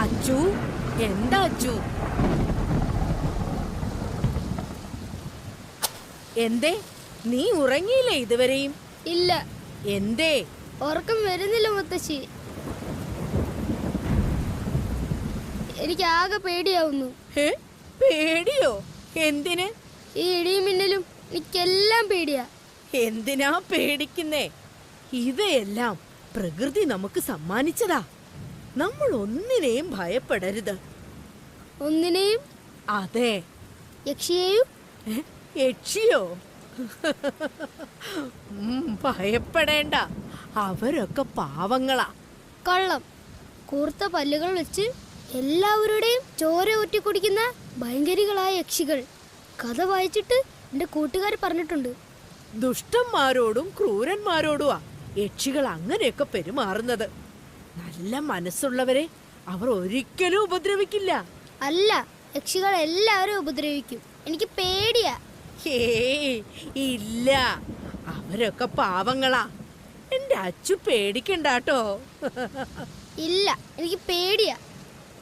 അച്ചു, എന്താ അച്ചു? എന്തേ, നീ ഉറങ്ങിയില്ലേ ഇതുവരെയും? ഇല്ല. എന്തേ? ഉറക്കം വരുന്നില്ല മുത്തശ്ശി. എനിക്ക് ആകെ പേടിയാവുന്നു. പേടിയോ? എന്തിന്? ഈ ഇടിയും മിന്നലും എനിക്കെല്ലാം പേടിയാ. എന്തിനാ പേടിക്കുന്നേ? ഇവയെല്ലാം പ്രകൃതി നമുക്ക് സമ്മാനിച്ചതാ. നമ്മൾ ഒന്നിനെയും ഭയപ്പെടരുത്. ഒന്നിനെയും? അതെ. യക്ഷിയെയും? യക്ഷിയോ? ഭയപ്പെടേണ്ട, അവരൊക്കെ പാവങ്ങളാ. കള്ളം. കൂർത്ത പല്ലുകൾ വെച്ച് എല്ലാവരുടെയും ചോര ഊറ്റി കുടിക്കുന്ന ഭയങ്കരികളായ യക്ഷികൾ. കഥ വായിച്ചിട്ട് എന്റെ കൂട്ടുകാർ പറഞ്ഞിട്ടുണ്ട്. ദുഷ്ടന്മാരോടും ക്രൂരന്മാരോടുമാ യക്ഷികൾ അങ്ങനെയൊക്കെ പെരുമാറുന്നത്. നല്ല മനസ്സുള്ളവരെ അവർ ഒരിക്കലും ഉപദ്രവിക്കില്ല. അല്ല, യക്ഷികൾ എല്ലാവരും ഉപദ്രവിക്കും. എനിക്ക് പേടിയാ. ഇല്ല, അവരൊക്കെ പാവങ്ങളാ. എന്റെ അച്ചു പേടിക്കണ്ടാട്ടോ. ഇല്ല, എനിക്ക് പേടിയാ.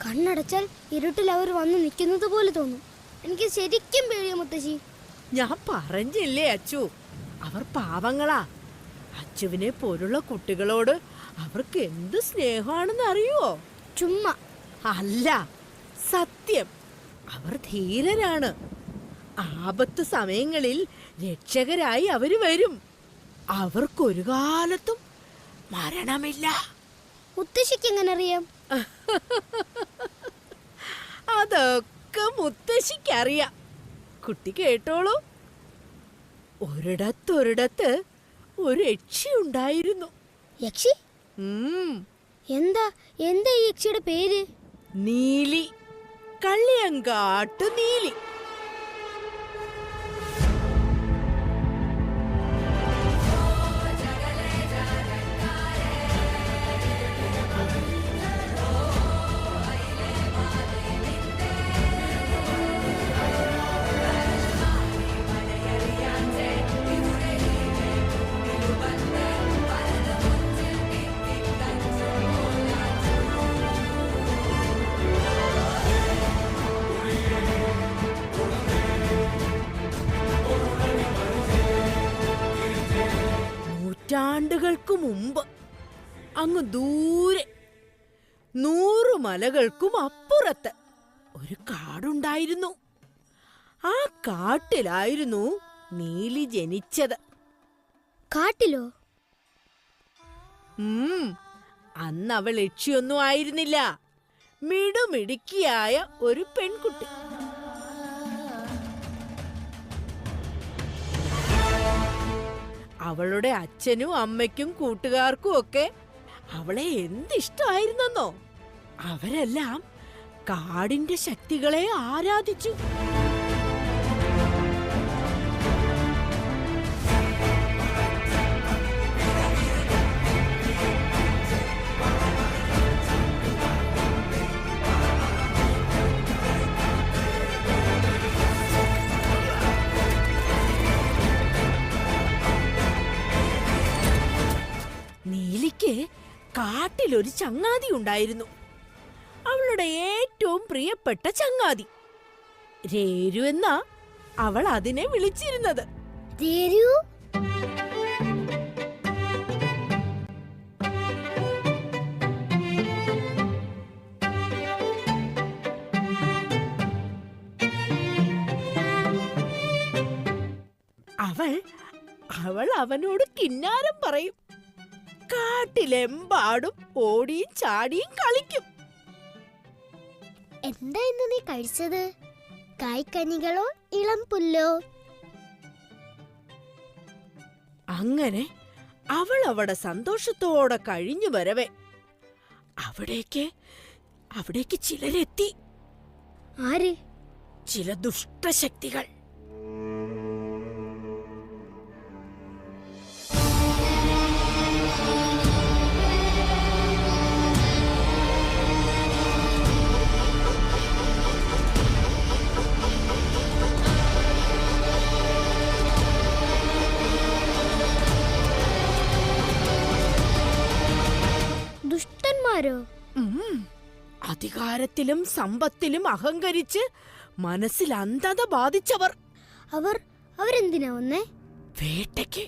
കണ്ണടച്ചാൽ ഇരുട്ടിൽ അവർ വന്ന് നിൽക്കുന്നത് പോലെ തോന്നും. എനിക്ക് ശരിക്കും പേടിയാ മുത്തശ്ശി. ഞാൻ പറഞ്ഞില്ലേ അച്ചു, അവർ പാവങ്ങളാ. അച്ചുവിനെ പോലുള്ള കുട്ടികളോട് അവർക്ക് എന്ത് സ്നേഹമാണെന്ന് അറിയോ? ചുമ്മാ. അല്ല, സത്യം. അവർ ധീരരാണ്. ആപത്ത് സമയങ്ങളിൽ രക്ഷകരായി അവര് വരും. അവർക്കൊരു കാലത്തും മരണമില്ല. മുത്തശ്ശിക്ക് എങ്ങനെ അറിയാം? അതൊക്കെ മുത്തശ്ശിക്കറിയാം. കുട്ടി കേട്ടോളൂ. ഒരിടത്ത് ഒരു യക്ഷി ഉണ്ടായിരുന്നു. യക്ഷി? എന്താ എന്താ ഈ യക്ഷിയുടെ പേര്? നീലി. കള്ളിയങ്കാട്ടു നീലി. നൂറ്റാണ്ടുകൾക്ക് മുമ്പ് അങ്ങ് ദൂരെ 100 മലകൾക്കും അപ്പുറത്ത് ഒരു കാടുണ്ടായിരുന്നു. ആ കാട്ടിലായിരുന്നു നീലി ജനിച്ചത്. കാട്ടിലോ? അന്ന് അവൾ യക്ഷിയൊന്നും ആയിരുന്നില്ല. മിടുമിടുക്കിയായ ഒരു പെൺകുട്ടി. അവളുടെ അച്ഛനും അമ്മയ്ക്കും കൂട്ടുകാർക്കും ഒക്കെ അവളെ എന്തിഷ്ടമായിരുന്നെന്നോ. അവരെല്ലാം കാടിന്റെ ശക്തികളെ ആരാധിച്ചു. നീലിക്ക് കാട്ടിലൊരു ചങ്ങാതി ഉണ്ടായിരുന്നു. അവളുടെ ഏറ്റവും പ്രിയപ്പെട്ട ചങ്ങാതി. രേരു എന്നാ അവൾ അതിനെ വിളിച്ചിരുന്നത്. അവൾ അവനോട് കിന്നാരം പറയും. കാട്ടിലെമ്പാടും ഓടിയും ചാടിയും കളിക്കും. എന്താ ഇന്ന് നീ കഴിച്ചത്? കായ്ക്കനികളോ ഇളം പുല്ലോ? അങ്ങനെ അവൾ അവിടെ സന്തോഷത്തോടെ കഴിഞ്ഞു വരവേ അവിടേക്ക് ചിലരെത്തി. ആര്? ചില ദുഷ്ടശക്തികൾ. ദുഷ്ടന്മാരോ? അധികാരത്തിലും സമ്പത്തിലും അഹങ്കരിച്ച് മനസ്സിൽ അന്ധത ബാധിച്ചവർ. അവരെന്തിനാ വന്നേ? വേട്ടയ്ക്ക്.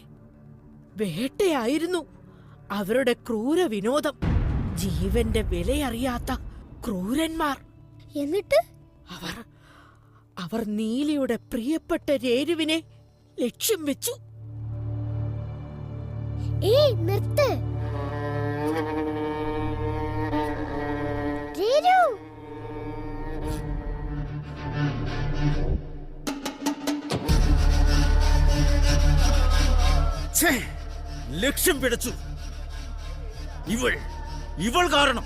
വേട്ടയായിരുന്നു അവരുടെ ക്രൂര വിനോദം. ജീവന്റെ വിലയറിയാത്ത ക്രൂരന്മാർ. എന്നിട്ട് അവർ നീലിയുടെ പ്രിയപ്പെട്ട രേരുവിനെ ലക്ഷ്യം വെച്ചു. ഏയ് നിർത്ത്. രേരു, ലക്ഷ്യം പിഴച്ചു. ഇവൾ കാരണം.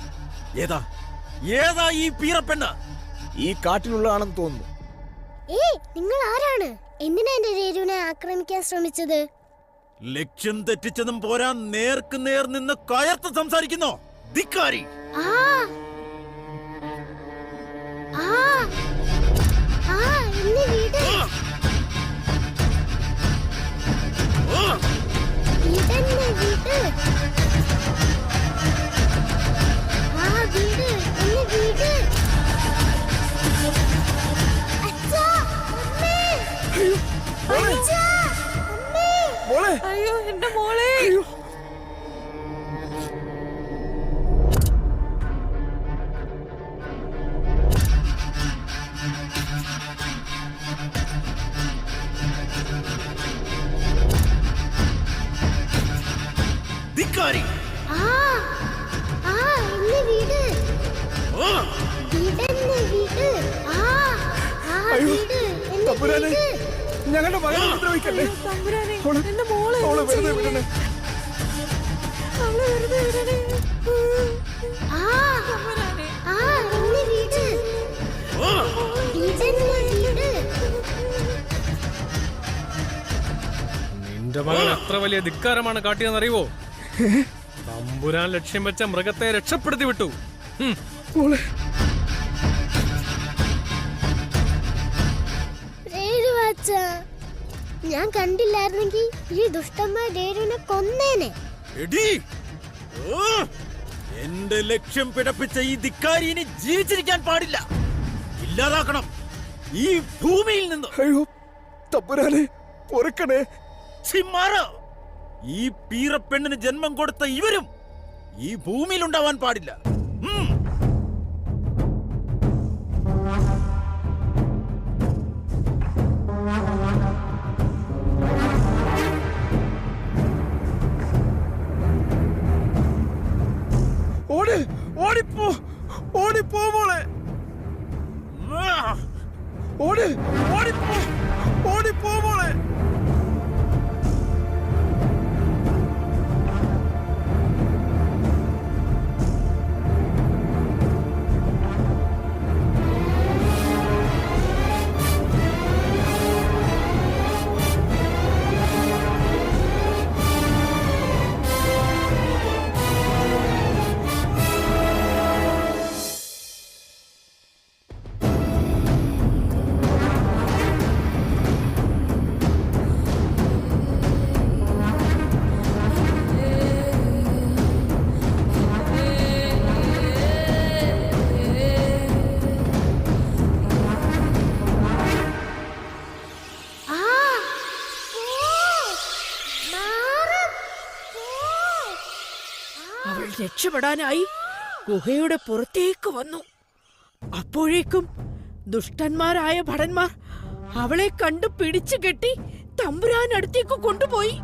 ഏതാ ഈ പീറപ്പെണ്ണ്? ഈ കാട്ടിലുള്ളതാണെന്ന് തോന്നുന്നു. ഏയ് നിങ്ങൾ ആരാണ്? എന്തിനാ എന്റെ രേരുവിനെ ആക്രമിക്കാൻ ശ്രമിച്ചത്? ലക്ഷ്യം തെറ്റിച്ചതും പോരാ, നേർക്ക് നേർ നിന്ന് കയർത്ത് സംസാരിക്കുന്നോ ധിക്കാരി? അയ്യോ എന്റെ മോളെ. ധിക്കാരി! ഞങ്ങളുടെ മകളെ ഉപദ്രവിക്കല്ലേ. എന്റെ മോളെ വെറുതെ വിടണേ. നിന്റെ മകൻ അത്ര വലിയ ധിക്കാരമാണ് കാട്ടിയെന്നറിയുവോ? തമ്പുരാൻ ലക്ഷ്യം വെച്ച മൃഗത്തെ രക്ഷപ്പെടുത്തി വിട്ടു. ഞാൻ കണ്ടില്ലായിരുന്നെങ്കിൽ ഈ ദുഷ്ടന്മാർ രേരുവിനെ കൊന്നേനെ. എന്റെ ലക്ഷ്യം പിഴപ്പിച്ച ഈ ധിക്കാരിനെ ജീവിച്ചിരിക്കാൻ പാടില്ല. ഇല്ലാതാക്കണം ഈ ഭൂമിയിൽ നിന്ന്. അയ്യോ തമ്പുരാനെ, പൊറുക്കണേ. ഈ പീറപ്പെണ്ണിന് ജന്മം കൊടുത്ത ഇവരും ഈ ഭൂമിയിൽ ഉണ്ടാവാൻ പാടില്ല. ഓടിപ്പോ, ഓടിപ്പോ മോളെ. ഓടിപ്പോ, ഓടിപ്പോ മോളെ. രക്ഷപ്പെടാനായി ഗുഹയുടെ പുറത്തേക്ക് വന്നു. അപ്പോഴേക്കും ദുഷ്ടന്മാരായ ഭടന്മാർ അവളെ കണ്ടു പിടിച്ചു കെട്ടി തമ്പുരാനടുത്തേക്ക് കൊണ്ടുപോയി.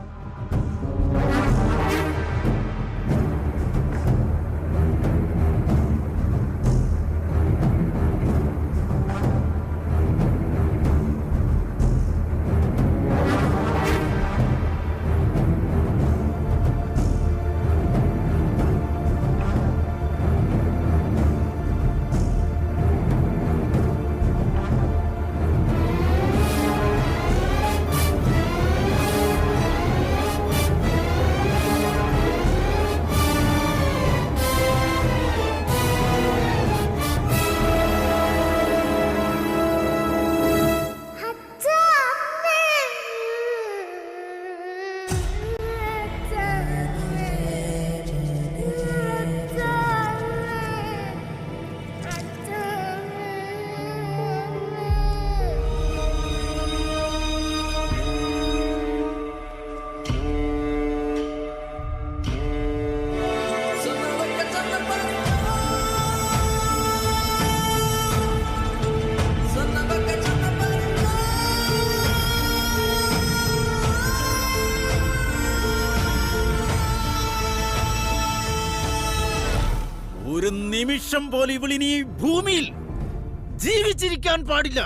ഒരു നിമിഷം പോലും ഇവളിനി ഈ ഭൂമിയിൽ ജീവിച്ചിരിക്കാൻ പാടില്ല.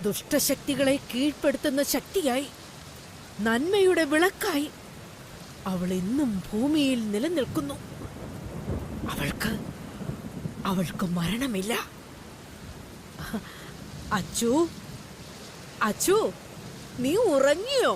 ദുഷ്ടശക്തികളെ കീഴ്പ്പെടുത്തുന്ന ശക്തിയായി, നന്മയുടെ വിളക്കായി അവൾ ഇന്നും ഭൂമിയിൽ നിലനിൽക്കുന്നു. അവൾക്ക് മരണമില്ല. അച്ചു, അച്ചു, നീ ഉറങ്ങിയോ?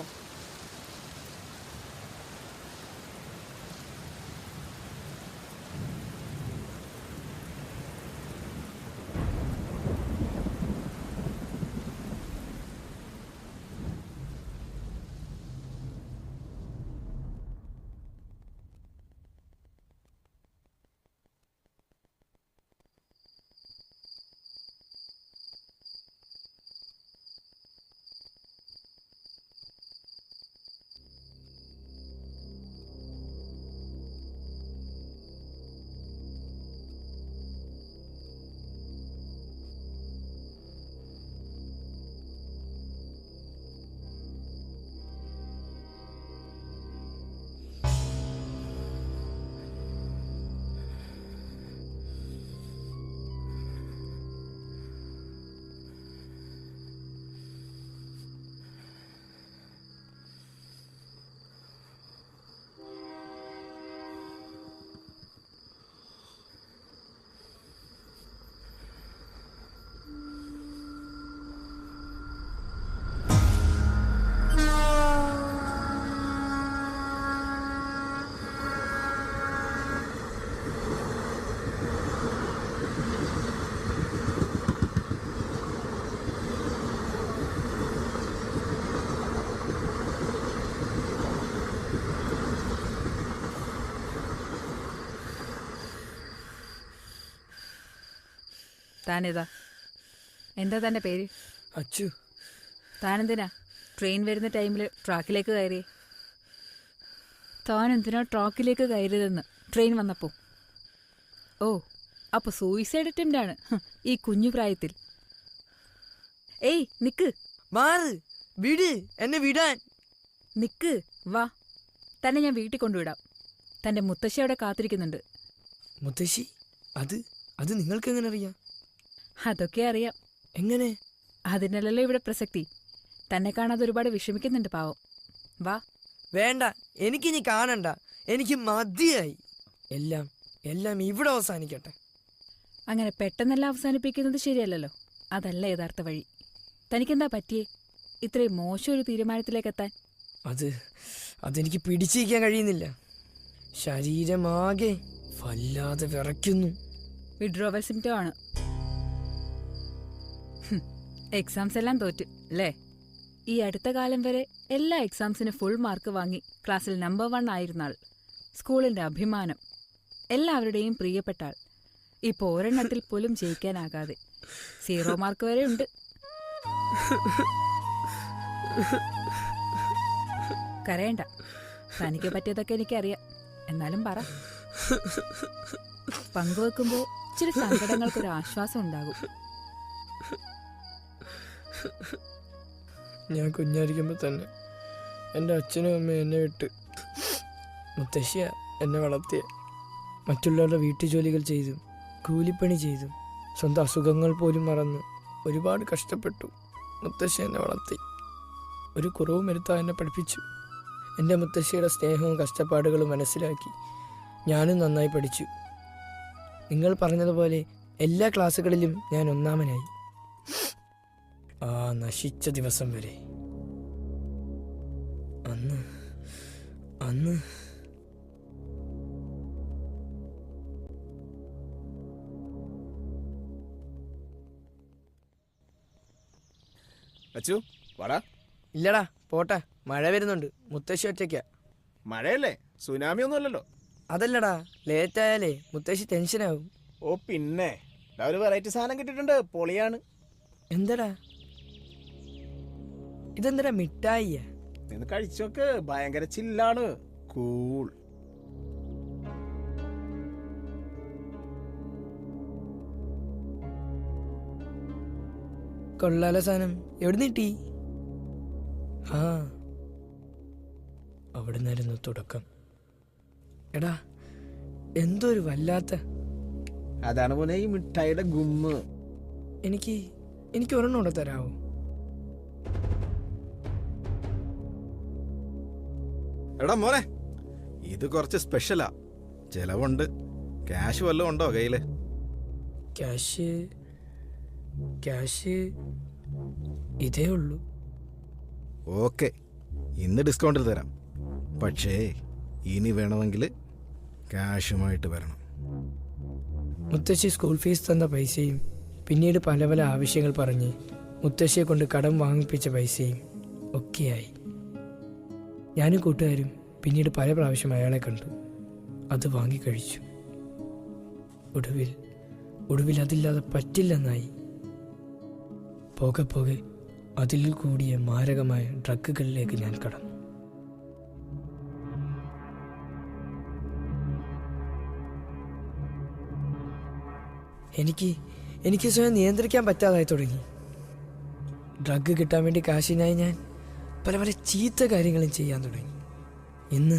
താനേതാ? എന്താ തൻ്റെ പേര്? അച്ചു. താനെന്തിനാ ട്രെയിൻ വരുന്ന ടൈമിൽ ട്രാക്കിലേക്ക് കയറി? താനെന്തിനാ ട്രാക്കിലേക്ക് കയറിയതെന്ന് ട്രെയിൻ വന്നപ്പോൾ? ഓ, അപ്പോൾ സൂയിസൈഡ് അറ്റംപ്റ്റ് ആണ് ഈ കുഞ്ഞു പ്രായത്തിൽ. ഏയ് നിക്ക്, മാറ്, വിട്, എന്നെ വിടാൻ. നിക്ക്, വാ, തന്നെ ഞാൻ വീട്ടിൽ കൊണ്ടുവിടാം. തൻ്റെ മുത്തശ്ശി അവിടെ കാത്തിരിക്കുന്നുണ്ട്. മുത്തശ്ശി? അത് നിങ്ങൾക്ക് എങ്ങനെ അറിയാം? അതൊക്കെ അറിയാം. എങ്ങനെ? അതിനല്ലല്ലോ ഇവിടെ പ്രസക്തി. തന്നെ കാണാതെ ഒരുപാട് വിഷമിക്കുന്നുണ്ട് പാവം. വാ. വേണ്ട, എനിക്കിനി കാണണ്ട. എനിക്ക് മതിയായി. എല്ലാം ഇവിടെ അവസാനിക്കട്ടെ. അങ്ങനെ പെട്ടെന്നെല്ലാം അവസാനിപ്പിക്കുന്നത് ശരിയല്ലല്ലോ. അതല്ല യഥാർത്ഥ വഴി. തനിക്കെന്താ പറ്റിയേ ഇത്രയും മോശം ഒരു തീരുമാനത്തിലേക്ക് എത്താൻ? അതെനിക്ക് പിടിച്ചിരിക്കാൻ കഴിയുന്നില്ല. ശരീരമാകെ വല്ലാതെ വിറയ്ക്കുന്നു. വിഡ്രോവൽ സിംറ്റം ആണ്. എക്സാംസ് എല്ലാം തോറ്റ് അല്ലേ? ഈ അടുത്ത കാലം വരെ എല്ലാ എക്സാംസിനും ഫുൾ മാർക്ക് വാങ്ങി ക്ലാസ്സിൽ നമ്പർ 1 ആയിരുന്നാൾ, സ്കൂളിന്റെ അഭിമാനം, എല്ലാവരുടെയും പ്രിയപ്പെട്ട ആൾ. ഇപ്പൊ ഒരെണ്ണത്തിൽ പോലും ജയിക്കാനാകാതെ 0 മാർക്ക് വരെ ഉണ്ട്. കരയണ്ട, തനിക്ക് പറ്റിയതൊക്കെ എനിക്കറിയാം. എന്നാലും പറ. പങ്കുവെക്കുമ്പോ ഇച്ചിരി സങ്കടങ്ങൾക്കൊരു ആശ്വാസം ഉണ്ടാകും. ഞാൻ കുഞ്ഞായിരിക്കുമ്പോൾ തന്നെ എൻ്റെ അച്ഛനും അമ്മയും എന്നെ വിട്ട് മുത്തശ്ശിയ എന്നെ വളർത്തിയ. മറ്റുള്ളവരുടെ വീട്ടുജോലികൾ ചെയ്തും കൂലിപ്പണി ചെയ്തും സ്വന്തം അസുഖങ്ങൾ പോലും മറന്ന് ഒരുപാട് കഷ്ടപ്പെട്ടു മുത്തശ്ശി എന്നെ വളർത്തി. ഒരു കുറവും വരുത്താൻ എന്നെ പഠിപ്പിച്ചു. എൻ്റെ മുത്തശ്ശിയുടെ സ്നേഹവും കഷ്ടപ്പാടുകളും മനസ്സിലാക്കി ഞാനും നന്നായി പഠിച്ചു. നിങ്ങൾ പറഞ്ഞതുപോലെ എല്ലാ ക്ലാസ്സുകളിലും ഞാൻ ഒന്നാമനായി. ആ നശിച്ച ദിവസം വരെ. അന്ന് അച്ചു വാടാ. ഇല്ലടാ, പോട്ടെ, മഴ വരുന്നുണ്ട്. മുത്തശ്ശി ഒറ്റയ്ക്കാ. മഴയല്ലേ, സുനാമി ഒന്നും അല്ലല്ലോ. അതല്ലടാ, ലേറ്റായാലേ മുത്തശ്ശി ടെൻഷനാവും. ഓ പിന്നെ ഒരു വെറൈറ്റി സാധനം കിട്ടിയിട്ടുണ്ട്, പൊളിയാണ്. എന്തടാ ഇതെന്തടാ, മിഠായിയാ? നിന്ന് കഴിച്ചോക്ക്, ഭയങ്കര ചില്ലാണ്, കൂൾ. കൊള്ളാല സാധനം. എവിടെ നീട്ടി? ആ, അവിടെ നിന്നായിരുന്നു തുടക്കം. എടാ, എന്തോ ഒരു വല്ലാത്ത. അതാണ് പോലെ ഈ മിഠായിയുടെ ഗുമ്മ്. എനിക്ക് ഒരെണ്ണം കൂടെ തരാവോ? എടാ മോനെ, ഇത് കുറച്ച് സ്പെഷ്യലാ, ചെലവുണ്ട്. ക്യാഷ് വല്ലതും ഉണ്ടോ കയ്യില്? ക്യാഷ് ഇതേ ഉള്ളൂ. ഓക്കെ, ഇന്ന് ഡിസ്കൗണ്ടിൽ തരാം. പക്ഷേ ഇനി വേണമെങ്കിൽ ക്യാഷുമായിട്ട് വരണം. മുത്തശ്ശി സ്കൂൾ ഫീസ് തന്ന പൈസയും പിന്നീട് പല പല ആവശ്യങ്ങൾ പറഞ്ഞ് മുത്തശ്ശിയെ കൊണ്ട് കടം വാങ്ങിപ്പിച്ച പൈസയും ഒക്കെയായി. ഞാനും കൂട്ടുകാരും പിന്നീട് പല പ്രാവശ്യം അയാളെ കണ്ടു. അത് വാങ്ങിക്കഴിച്ചു. ഒടുവിൽ അതില്ലാതെ പറ്റില്ലെന്നായി. പോകെ അതിൽ കൂടിയ മാരകമായ ഡ്രഗുകളിലേക്ക് ഞാൻ കടന്നു. എനിക്ക് സ്വയം നിയന്ത്രിക്കാൻ പറ്റാതായി തുടങ്ങി. ഡ്രഗ് കിട്ടാൻ വേണ്ടി കാശിനായി ഞാൻ പല പല ചീത്ത കാര്യങ്ങളും ചെയ്യാൻ തുടങ്ങി. ഇന്ന്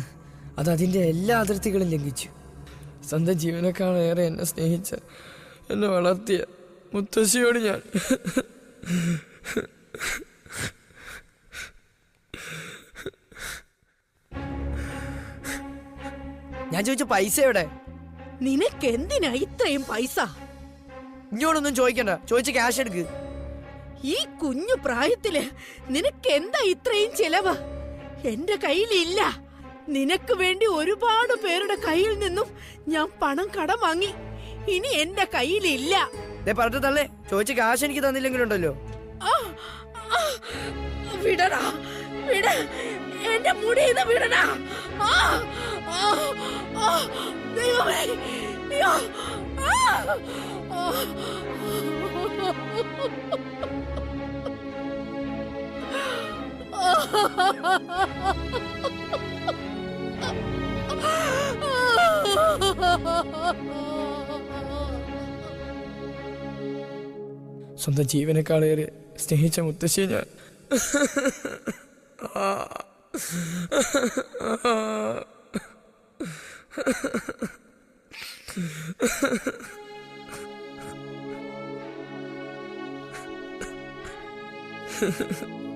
അതിൻ്റെ എല്ലാ അതിർത്തികളും ലംഘിച്ചു. സ്വന്തം ജീവനേക്കാളേറെ എന്നെ സ്നേഹിച്ച, എന്നെ വളർത്തിയ മുത്തശ്ശിയോട് ഞാൻ ചോദിച്ച പൈസ എവിടെ? നിനക്കെന്തിനാ ഇത്രയും പൈസ? ഇങ്ങോട്ടൊന്നും ചോദിക്കണ്ട, ചോദിച്ച ക്യാഷ് എടുക്ക്. ഈ കുഞ്ഞു പ്രായത്തില് നിനക്ക് എന്താ ഇത്രയും ചെലവ്? എന്റെ കയ്യിലില്ല. നിനക്ക് വേണ്ടി ഒരുപാട് പേരുടെ കയ്യിൽ നിന്നും ഞാൻ പണം കടം വാങ്ങി. ഇനി എന്റെ കയ്യിലില്ല. പറഞ്ഞതല്ലേ, ചോദിച്ച ക്യാഷ് എനിക്ക് തന്നില്ലെങ്കിലുണ്ടല്ലോ. വിടടാ, വിട, എന്റെ മുടിന്ന് വിടടാ. ദൈവമേ, അയ്യോ. സ്വന്തം ജീവനേക്കാളേറെ സ്നേഹിച്ച മുത്തശ്ശിയെ ഞാൻ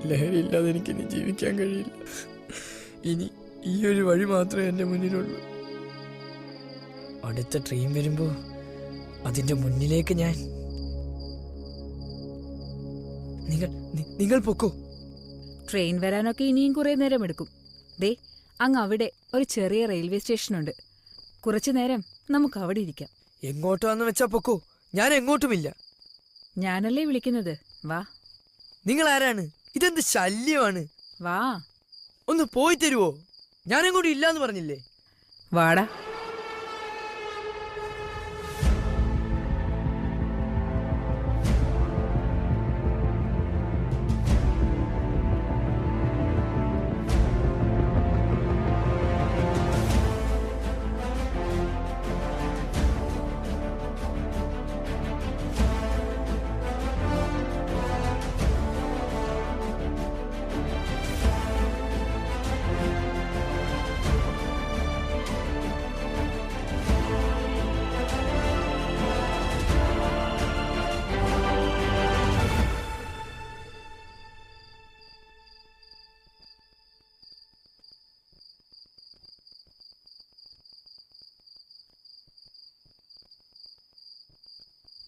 ലഹരിയില്ലാതെ എനിക്കിനി ജീവിക്കാൻ കഴിയില്ല. ഇനി ഈ ഒരു വഴി മാത്രമേ എൻ്റെ മുന്നിലുള്ളൂ. അടുത്ത ട്രെയിൻ വരുമ്പോൾ അതിൻ്റെ മുന്നിലേക്ക് ഞാൻ. നിങ്ങൾ പൊക്കോ. ട്രെയിൻ വരാനൊക്കെ ഇനിയും കുറെ നേരം എടുക്കും. ദേ, അങ്ങ് അവിടെ ഒരു ചെറിയ റെയിൽവേ സ്റ്റേഷനുണ്ട്. കുറച്ചു നേരം നമുക്ക് അവിടെ ഇരിക്കാം. എങ്ങോട്ടാന്ന് വെച്ചാ പൊക്കോ, ഞാൻ എങ്ങോട്ടുമില്ല. ഞാനല്ലേ വിളിക്കുന്നത്, വാ. നിങ്ങൾ ആരാണ്? ഇതെന്ത് ശല്യമാണ്. വാ ഒന്ന് പോയി തരുവോ? ഞാനും കൂടി ഇല്ലാന്ന് പറഞ്ഞില്ലേ. വാടാ.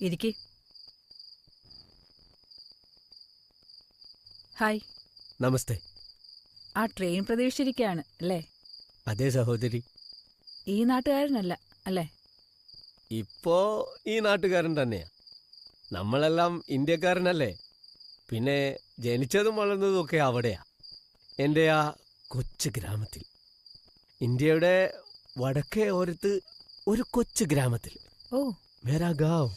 ഇരിക്ക്. ഹായ്. നമസ്തേ. ആ ട്രെയിൻ പ്രതീക്ഷിച്ചിരിക്കുകയാണ് അല്ലേ? അതെ സഹോദരി. ഈ നാട്ടുകാരനല്ല അല്ലേ? ഇപ്പോ ഈ നാട്ടുകാരൻ തന്നെയാ. നമ്മളെല്ലാം ഇന്ത്യക്കാരനല്ലേ. പിന്നെ ജനിച്ചതും വളർന്നതും ഒക്കെ അവിടെയാ, എൻ്റെ ആ കൊച്ചു ഗ്രാമത്തിൽ. ഇന്ത്യയുടെ വടക്കേ ഓരത്ത് ഒരു കൊച്ചു ഗ്രാമത്തിൽ. ഓ, മേരാ ഗാവ്.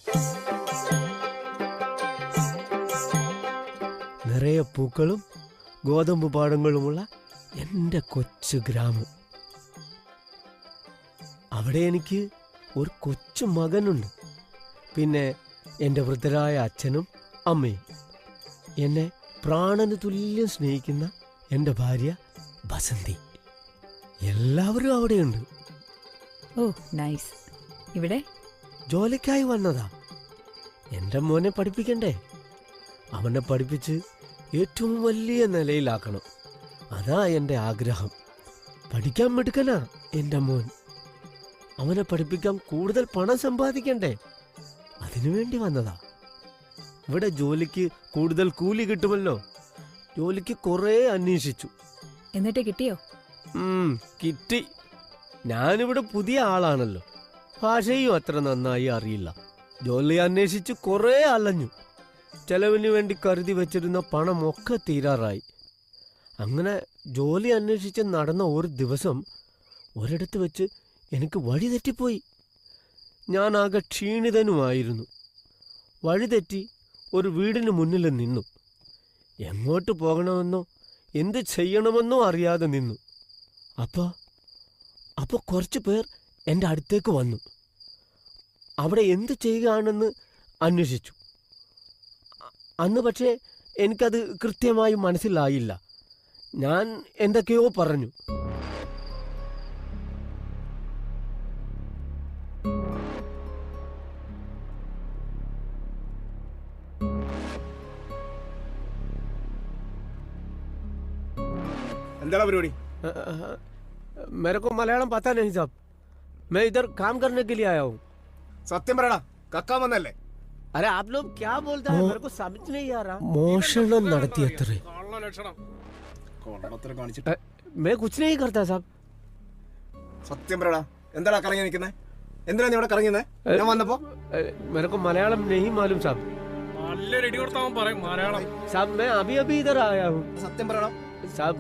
നിറയെ പൂക്കളും ഗോതമ്പ് പാടങ്ങളുമുള്ള എൻ്റെ കൊച്ചു ഗ്രാമം. അവിടെ എനിക്ക് ഒരു കൊച്ചു മകനുണ്ട്. പിന്നെ എൻ്റെ വൃദ്ധരായ അച്ഛനും അമ്മയും, എന്നെ പ്രാണന് തുല്യം സ്നേഹിക്കുന്ന എൻ്റെ ഭാര്യ ബസന്തി. എല്ലാവരും അവിടെയുണ്ട്. ഓ നൈസ്. ഇവിടെ ജോലിക്കായി വന്നതാ. എൻ്റെ മോനെ പഠിപ്പിക്കണ്ടേ. അവനെ പഠിപ്പിച്ച് ഏറ്റവും വലിയ നിലയിലാക്കണം. അതാ എൻ്റെ ആഗ്രഹം. പഠിക്കാൻ മിടുക്കനാ എൻ്റെ മോൻ. അവനെ പഠിപ്പിക്കാൻ കൂടുതൽ പണം സമ്പാദിക്കണ്ടേ. അതിനുവേണ്ടി വന്നതാ. ഇവിടെ ജോലിക്ക് കൂടുതൽ കൂലി കിട്ടുമല്ലോ. ജോലിക്ക് കുറേ അന്വേഷിച്ചു. എന്നിട്ട് കിട്ടിയോ? കിട്ടി. ഞാനിവിടെ പുതിയ ആളാണല്ലോ. ഭാഷയും അത്ര നന്നായി അറിയില്ല. ജോലി അന്വേഷിച്ച് കുറേ അലഞ്ഞു. ചെലവിന് വേണ്ടി കരുതി വെച്ചിരുന്ന പണമൊക്കെ തീരാറായി. അങ്ങനെ ജോലി അന്വേഷിച്ച് നടന്ന ഒരു ദിവസം ഒരിടത്ത് വെച്ച് എനിക്ക് വഴി തെറ്റിപ്പോയി. ഞാനാകെ ക്ഷീണിതനുമായിരുന്നു. വഴിതെറ്റി ഒരു വീടിന് മുന്നിൽ നിന്നു. എങ്ങോട്ട് പോകണമെന്നോ എന്ത് ചെയ്യണമെന്നോ അറിയാതെ നിന്നു. അപ്പോൾ കുറച്ചു പേർ എൻ്റെ അടുത്തേക്ക് വന്നു. അവിടെ എന്ത് ചെയ്യുകയാണെന്ന് അന്വേഷിച്ചു. അന്ന് പക്ഷേ എനിക്കത് കൃത്യമായി മനസ്സിലായില്ല. ഞാൻ എന്തൊക്കെയോ പറഞ്ഞു. എന്താണ് പരിപാടി? मेरे को मलयालम पता नहीं साहब. मैं इधर काम करने के लिए आया हूँ. സത്യം പറയടാ, കക്കാൻ വന്നല്ലേ? अरे आप लोग क्या बोलते हैं? मेरे को समझ नहीं आ रहा. മോഷണം നടത്തിയത്രേ. കൊള്ളടത്തരം കാണിച്ചിട്ട്. मैं कुछ नहीं करता साहब. സത്യം പറയടാ, എന്താടാ കറങ്ങി നിൽക്കുന്നേ? എന്തിനാ നീ ഇവിടെ കറങ്ങിയെന്നേ? ഞാൻ വന്നപ്പോ मेरे को मलयालम नहीं मालूम साहब. നല്ല റെഡി കൊടുത്താൽ പറയും മലയാളം. साहब मैं अभी अभी इधर आया हूँ. സത്യം പറയടാ. साहब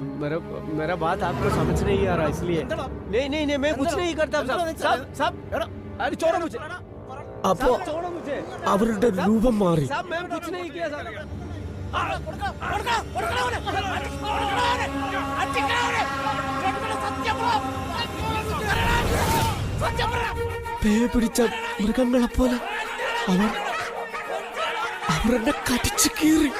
मेरा बात आपको समझ नहीं आ रहा इसलिए. नहीं नहीं नहीं मैं कुछ नहीं करता साहब. साहब अरे छोड़ो मुझे. അപ്പോ അവരുടെ രൂപം മാറി. साहब मैं कुछ नहीं किया साहब. പേ പിടിച്ച മൃഗങ്ങളെ പോലെ അവരെന്നെ കടിച്ചു കീറി.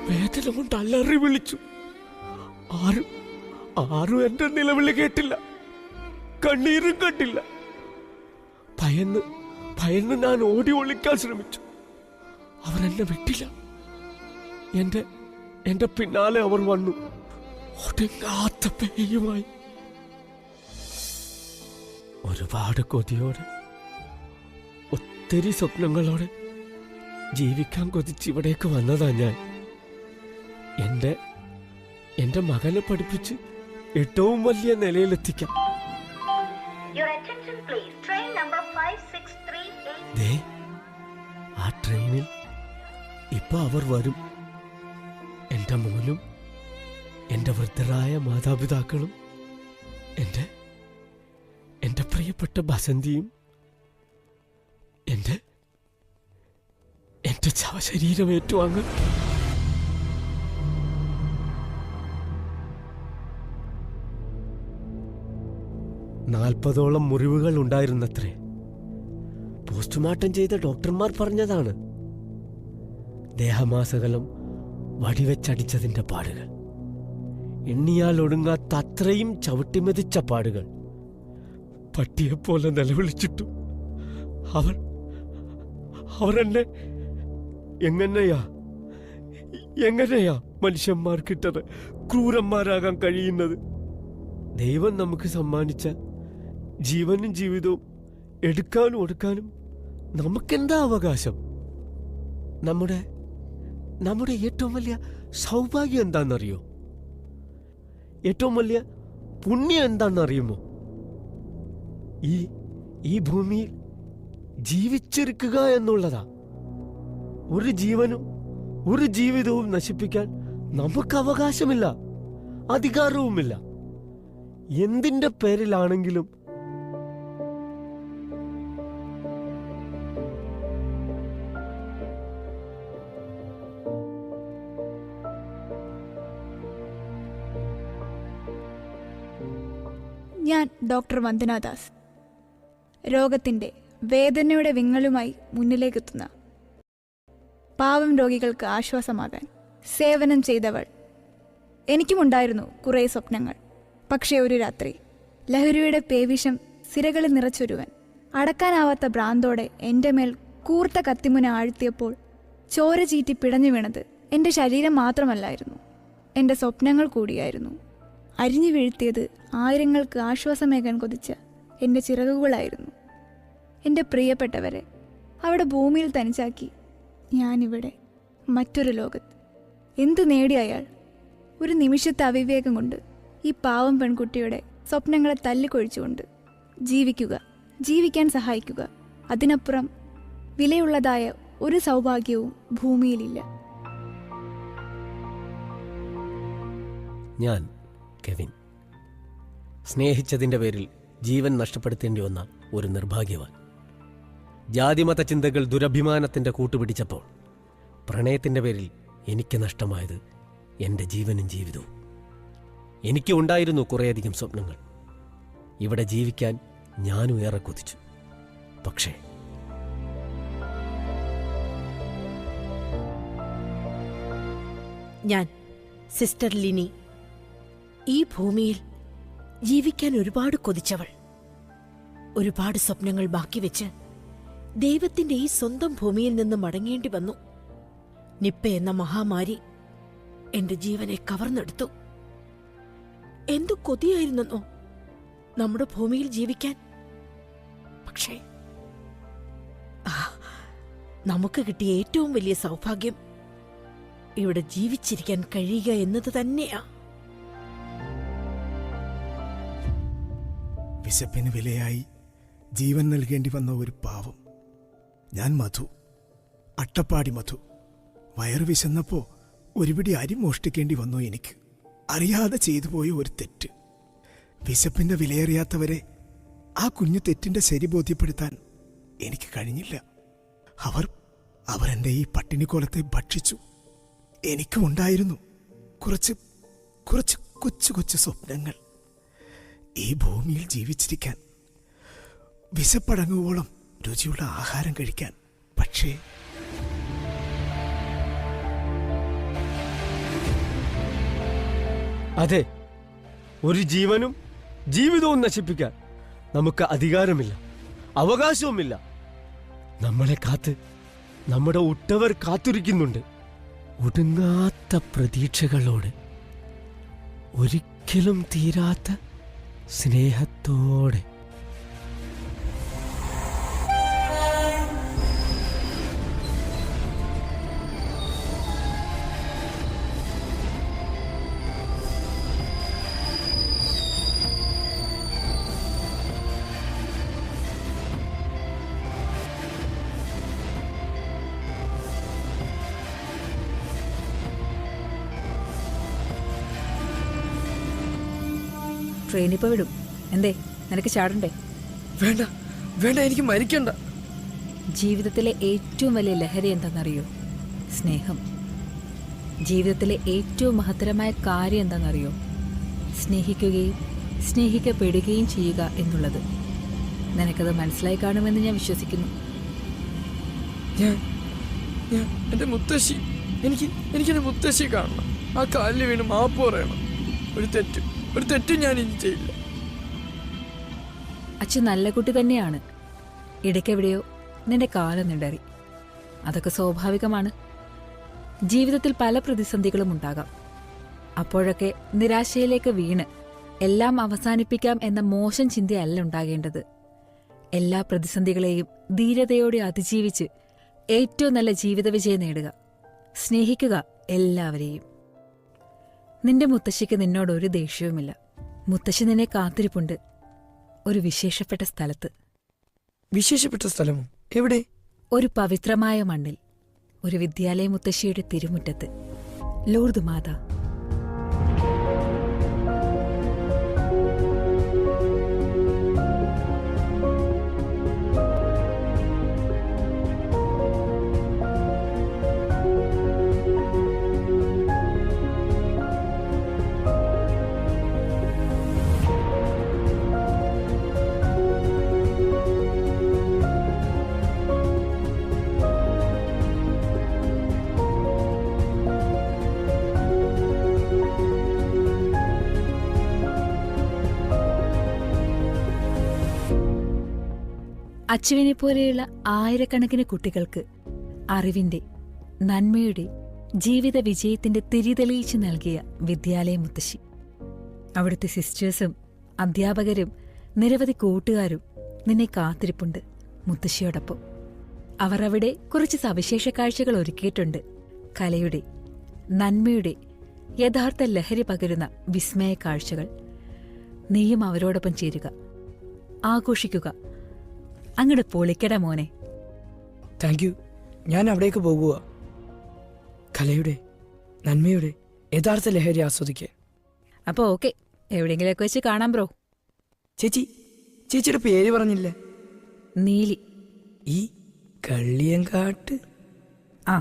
വേദന കൊണ്ട് അലറി വിളിച്ചു. ആരും എന്റെ നിലവിളി കേട്ടില്ല, കണ്ണീരും കണ്ടില്ല. ഭയന്ന് ഭയന്ന് ഞാൻ ഓടി ഒളിക്കാൻ ശ്രമിച്ചു. അവർ എന്നെ വിട്ടില്ല. എന്റെ പിന്നാലെ അവർ വന്നു, ഒടുങ്ങാത്ത പേയുമായി. ഒരുപാട് കൊതിയോടെ, ഒത്തിരി സ്വപ്നങ്ങളോടെ ജീവിക്കാൻ കൊതിച്ച് ഇവിടേക്ക് വന്നതാ ഞാൻ. എന്റെ മകനെ പഠിപ്പിച്ച് ഏറ്റവും വലിയ നിലയിലെത്തിക്കാം. ദേ, ആ ട്രെയിനിൽ ഇപ്പൊ അവർ വരും. എന്റെ മോനും എന്റെ വൃദ്ധരായ മാതാപിതാക്കളും എന്റെ പ്രിയപ്പെട്ട ബസന്തിയും എന്റെ ശവശരീരം ഏറ്റുവാങ്ങും. 40ഓളം മുറിവുകൾ ഉണ്ടായിരുന്നത്രേ. പോസ്റ്റ്മോർട്ടം ചെയ്ത ഡോക്ടർമാർ പറഞ്ഞതാണ്. ദേഹമാസകലം വടിവെച്ചടിച്ചതിന്റെ പാടുകൾ, എണ്ണിയാൽ ഒടുങ്ങാത്ത അത്രയും ചവിട്ടിമെതിച്ച പാടുകൾ. പട്ടിയെപ്പോലെ നിലവിളിച്ചിട്ടും അവർ എന്നെ എങ്ങനെയാ മനുഷ്യന്മാർക്കിട്ടത് ക്രൂരന്മാരാകാൻ കഴിയുന്നത്? ദൈവം നമുക്ക് സമ്മാനിച്ച ജീവനും ജീവിതവും എടുക്കാനും ഒടുക്കാനും നമുക്കെന്താ അവകാശം? നമ്മുടെ ഏറ്റവും വലിയ സൗഭാഗ്യം എന്താണെന്നറിയോ? ഏറ്റവും വലിയ പുണ്യം എന്താണെന്നറിയുമോ? ഈ ഭൂമിയിൽ ജീവിച്ചിരിക്കുക എന്നുള്ളതാ. ഒരു ജീവനും ഒരു ജീവിതവും നശിപ്പിക്കാൻ നമുക്ക് അവകാശമില്ല, അധികാരവുമില്ല. എന്തിന്റെ പേരിലാണെങ്കിലും ഞാൻ ഡോക്ടർ വന്ദനാദാസ്, രോഗത്തിന്റെ വേദനയുടെ വിങ്ങലുമായി മുന്നിലേക്കെത്തുന്ന പാവം രോഗികൾക്ക് ആശ്വാസമാകാൻ സേവനം ചെയ്തവൾ. എനിക്കുമുണ്ടായിരുന്നു കുറേ സ്വപ്നങ്ങൾ. പക്ഷേ ഒരു രാത്രി ലഹരിയുടെ പേവിഷം സിരകളിൽ നിറച്ചൊരുവൻ അടക്കാനാവാത്ത ഭ്രാന്തോടെ എൻ്റെ മേൽ കൂർത്ത കത്തിമുന ആഴ്ത്തിയപ്പോൾ ചോര ചീറ്റി പിടഞ്ഞു വീണത് എൻ്റെ ശരീരം മാത്രമല്ലായിരുന്നു, എൻ്റെ സ്വപ്നങ്ങൾ കൂടിയായിരുന്നു. അരിഞ്ഞു വീഴ്ത്തിയത് ആയിരങ്ങൾക്ക് ആശ്വാസമേകാൻ കൊതിച്ച എൻ്റെ ചിറകുകളായിരുന്നു. എൻ്റെ പ്രിയപ്പെട്ടവരെ അവിടെ ഭൂമിയിൽ തനിച്ചാക്കി ഞാനിവിടെ മറ്റൊരു ലോകത്ത്. എന്തു നേടി അയാൾ? ഒരു നിമിഷത്തെ അവിവേകം കൊണ്ട് ഈ പാവം പെൺകുട്ടിയുടെ സ്വപ്നങ്ങളെ തല്ലിക്കൊഴിച്ചുകൊണ്ട് ജീവിക്കുക, ജീവിക്കാൻ സഹായിക്കുക. അതിനപ്പുറം വിലയുള്ളതായ ഒരു സൗഭാഗ്യവും ഭൂമിയിലില്ല. ഞാൻ കെവിൻ, സ്നേഹിച്ചതിന്റെ പേരിൽ ജീവൻ നഷ്ടപ്പെടുത്തേണ്ടി വന്ന ഒരു നിർഭാഗ്യവാൻ. ജാതിമത ചിന്തകൾ ദുരഭിമാനത്തിന്റെ കൂട്ടുപിടിച്ചപ്പോൾ പ്രണയത്തിന്റെ പേരിൽ എനിക്ക് നഷ്ടമായത് എൻ്റെ ജീവനും ജീവിതവും. എനിക്ക് ഉണ്ടായിരുന്നു കുറേയധികം സ്വപ്നങ്ങൾ. ഇവിടെ ജീവിക്കാൻ ഞാനും ഏറെ കൊതിച്ചു. പക്ഷേ ഞാൻ സിസ്റ്റർ ലിനി, ഈ ഭൂമിയിൽ ജീവിക്കാൻ ഒരുപാട് കൊതിച്ചവൾ. ഒരുപാട് സ്വപ്നങ്ങൾ ബാക്കി വെച്ച് ദൈവത്തിന്റെ ഈ സ്വന്തം ഭൂമിയിൽ നിന്ന് മടങ്ങേണ്ടി വന്നു. നിപ്പ എന്ന മഹാമാരി എന്റെ ജീവനെ കവർന്നെടുത്തു. എന്തു കൊതിയായിരുന്നോ നമ്മുടെ ഭൂമിയിൽ ജീവിക്കാൻ. പക്ഷേ നമുക്ക് കിട്ടിയ ഏറ്റവും വലിയ സൗഭാഗ്യം ഇവിടെ ജീവിച്ചിരിക്കാൻ കഴിയുക എന്നത് തന്നെയാ. വിശപ്പിന് വിലയായി ജീവൻ നൽകേണ്ടി വന്ന ഒരു പാവം. ഞാൻ മധു, അട്ടപ്പാടി മധു. വയറ് വിശന്നപ്പോ ഒരുപിടി അരി മോഷ്ടിക്കേണ്ടി വന്നു എനിക്ക്. അറിയാതെ ചെയ്തു പോയ ഒരു തെറ്റ്. വിശപ്പിന്റെ വിലയറിയാത്തവരെ ആ കുഞ്ഞു തെറ്റിന്റെ ശരി ബോധ്യപ്പെടുത്താൻ എനിക്ക് കഴിഞ്ഞില്ല. അവർ എൻ്റെ ഈ പട്ടിണിക്കോലത്തെ ഭക്ഷിച്ചു. എനിക്കും ഉണ്ടായിരുന്നു കുറച്ച് കൊച്ചു കൊച്ചു സ്വപ്നങ്ങൾ. ഈ ഭൂമിയിൽ ജീവിച്ചിരിക്കാൻ, വിശപ്പടങ്ങുവോളം രുചിയുള്ള ആഹാരം കഴിക്കാൻ. പക്ഷേ അതെ, ഒരു ജീവനും ജീവിതവും നശിപ്പിക്കാൻ നമുക്ക് അധികാരമില്ല, അവകാശവുമില്ല. നമ്മളെ കാത്ത് നമ്മുടെ ഉറ്റവർ കാത്തിരിക്കുന്നുണ്ട്. ഒടുങ്ങാത്ത പ്രതീക്ഷകളോട്, ഒരിക്കലും തീരാത്ത സ്നേഹത്തോടെ. ട്രെയിനിപ്പോ വിടും. എന്തേ, നിനക്ക് ചാടണ്ടേ? വേണ്ട വേണ്ട, എനിക്ക് മരിക്കണ്ട. ജീവിതത്തിലെ ഏറ്റവും വലിയ ലഹരി എന്താണെന്നറിയോ? സ്നേഹം. ജീവിതത്തിലെ ഏറ്റവും മഹത്തരമായ കാര്യം എന്താണെന്നറിയോ? സ്നേഹിക്കുകയും സ്നേഹിക്കപ്പെടുകയും ചെയ്യുക എന്നുള്ളത്. നിനക്കത് മനസ്സിലായി കാണുമെന്ന് ഞാൻ വിശ്വസിക്കുന്നു. ഞാൻ എൻ്റെ മുത്തശ്ശി, എനിക്കെൻ്റെ മുത്തശ്ശി കാണണം. ആ കാലിൽ വീണ് മാപ്പ് പറയണം. ഒരു തെറ്റും ഞാൻ ഇനി ചെയ്യില്ല. അച്ഛൻ നല്ല കുട്ടി തന്നെയാണ്. ഇടയ്ക്കെവിടെയോ നിന്റെ കാലം നിടറി. അതൊക്കെ സ്വാഭാവികമാണ്. ജീവിതത്തിൽ പല പ്രതിസന്ധികളും ഉണ്ടാകാം. അപ്പോഴൊക്കെ നിരാശയിലേക്ക് വീണ് എല്ലാം അവസാനിപ്പിക്കാം എന്ന മോശം ചിന്തയല്ല ഉണ്ടാകേണ്ടത്. എല്ലാ പ്രതിസന്ധികളെയും ധീരതയോടെ അതിജീവിച്ച് ഏറ്റവും നല്ല ജീവിത വിജയം നേടുക. സ്നേഹിക്കുക എല്ലാവരെയും. നിന്റെ മുത്തശ്ശിക്ക് നിന്നോടൊരു ദേഷ്യവുമില്ല. മുത്തശ്ശി നിന്നെ കാത്തിരിപ്പുണ്ട് ഒരു വിശേഷപ്പെട്ട സ്ഥലത്ത്. വിശേഷപ്പെട്ട സ്ഥലമോ? എവിടെ? ഒരു പവിത്രമായ മണ്ണിൽ, ഒരു വിദ്യാലയ മുത്തശ്ശിയുടെ തിരുമുറ്റത്ത്. ലൂർദ് മാതാ. അച്ചുവിനെ പോലെയുള്ള ആയിരക്കണക്കിന് കുട്ടികൾക്ക് അറിവിന്റെ, നന്മയുടെ, ജീവിത വിജയത്തിന്റെ തിരിതെളിയിച്ചു നൽകിയ വിദ്യാലയ മുത്തശ്ശി. അവിടുത്തെ സിസ്റ്റേഴ്സും അധ്യാപകരും നിരവധി കൂട്ടുകാരും നിന്നെ കാത്തിരിപ്പുണ്ട് മുത്തശ്ശിയോടൊപ്പം. അവർ അവിടെ കുറച്ച് സവിശേഷ കാഴ്ചകൾ ഒരുക്കിയിട്ടുണ്ട്. കലയുടെ, നന്മയുടെ യഥാർത്ഥ ലഹരി പകരുന്ന വിസ്മയ കാഴ്ചകൾ. നീയും അവരോടൊപ്പം ചേരുക, ആഘോഷിക്കുക. അങ്ങോട്ട് പൊളിക്കട മോനെ. Thank you. ഞാൻ അവിടേക്ക് പോകുക. കലയുടെ, നന്മയുടെ യഥാർത്ഥ ലഹരി ആസ്വദിക്കാൻ. അപ്പൊ ഓക്കെ, എവിടെയെങ്കിലൊക്കെ വെച്ച് കാണാം ബ്രോ. ചേച്ചിയുടെ പേര് പറഞ്ഞില്ല. നീലി. ഈ കള്ളിയങ്കാട്ട്. ആ